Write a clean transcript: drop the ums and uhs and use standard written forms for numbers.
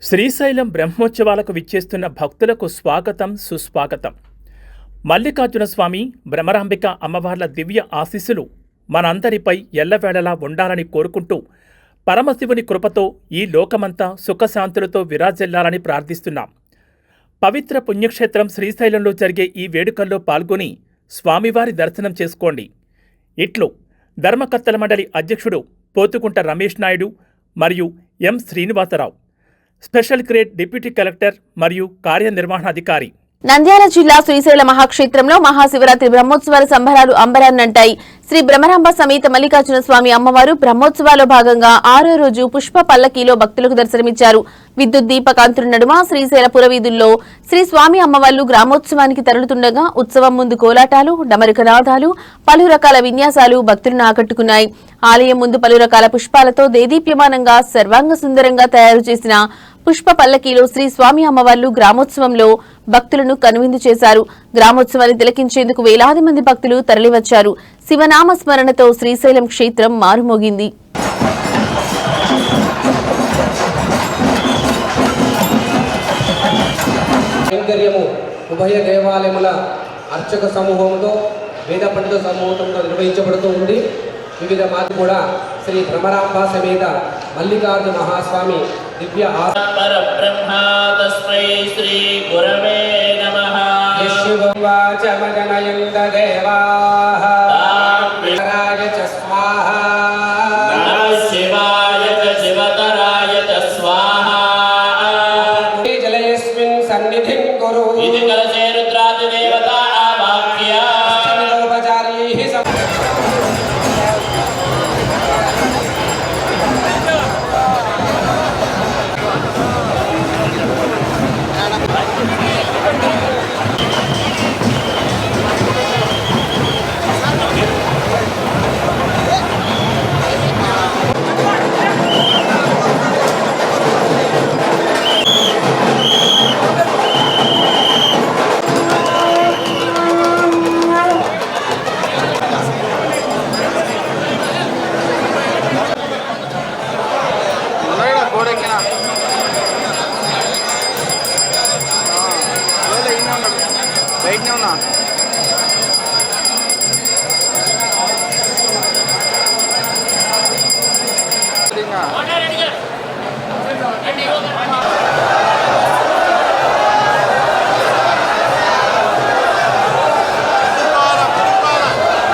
శ్రీశైలం బ్రహ్మోత్సవాలకు విచ్చేస్తున్న భక్తులకు స్వాగతం సుస్వాగతం. మల్లికార్జున స్వామి, భ్రమరాంబిక అమ్మవార్ల దివ్య ఆశీస్సులు మనందరిపై ఎల్లవేళలా ఉండాలని కోరుకుంటూ పరమశివుని కృపతో ఈ లోకమంతా సుఖశాంతులతో విరాజిల్లాలని ప్రార్థిస్తున్నాం. పవిత్ర పుణ్యక్షేత్రం శ్రీశైలంలో జరిగే ఈ వేడుకల్లో పాల్గొని స్వామివారి దర్శనం చేసుకోండి. ఇట్లు ధర్మకర్తల మండలి అధ్యక్షుడు పోతుకుంట రమేష్ నాయుడు మరియు M Srinivasarao, special grade deputy collector మరియు కార్యనిర్వహణాధికారి. నంద్యాల జిల్లా శ్రీశైల మహాక్షేత్రంలో మహాశివరాత్రి బ్రహ్మోత్సవాల సంబరాలు అంబరాన్నంటాయి. శ్రీ భ్రమరాంబ సమేత మల్లికార్జున స్వామి అమ్మవారు బ్రహ్మోత్సవాల్లో భాగంగా 6వ రోజు పుష్ప పల్లకీలో భక్తులకు దర్శనమిచ్చారు. విద్యుత్ దీపకాంతుల నడుమ శ్రీశైల పురవీధుల్లో శ్రీ స్వామి అమ్మవార్లు గ్రామోత్సవానికి తరలుతుండగా ఉత్సవం ముందు కోలాటాలు, డమరుకనాదాలు, పలు రకాల విన్యాసాలు భక్తులను ఆకట్టుకున్నాయి. ఆలయం ముందు పలు రకాల పుష్పాలతో దేదీప్యమానంగా సర్వాంగ సుందరంగా తయారు చేసిన పుష్ప పల్లకీలో శ్రీ స్వామి అమ్మవార్లు గ్రామోత్సవంలో భక్తులను కనువిందు చేశారు. గ్రామోత్సవాన్ని తిలకించేందుకు వేలాది మంది భక్తులు తరలివచ్చారు. శివనామ స్మరణతో శ్రీశైలం క్షేత్రం మారుమోగింది. ఉభయ దేవాలయముల అర్చక సమూహంతో వేద పండిత సమూహంతో నిర్వహించబడుతూ ఉంది. వివిధ మాది కూడా శ్రీ భ్రమరాంబ సమేత మల్లికార్జున మహాస్వామి దివ్య శ్రీ గురవే నమః. శివవాచమగనయంద దేవాః రాయ చ స్వాహా శివాయ చ శివతరాయ చ స్వాహా. జలయస్మిన్ సన్నిధిం కురు ఇది కలశే రుద్రాది దేవతా ఆవాహ్య. బయటనే ఉన్నా ఇంకా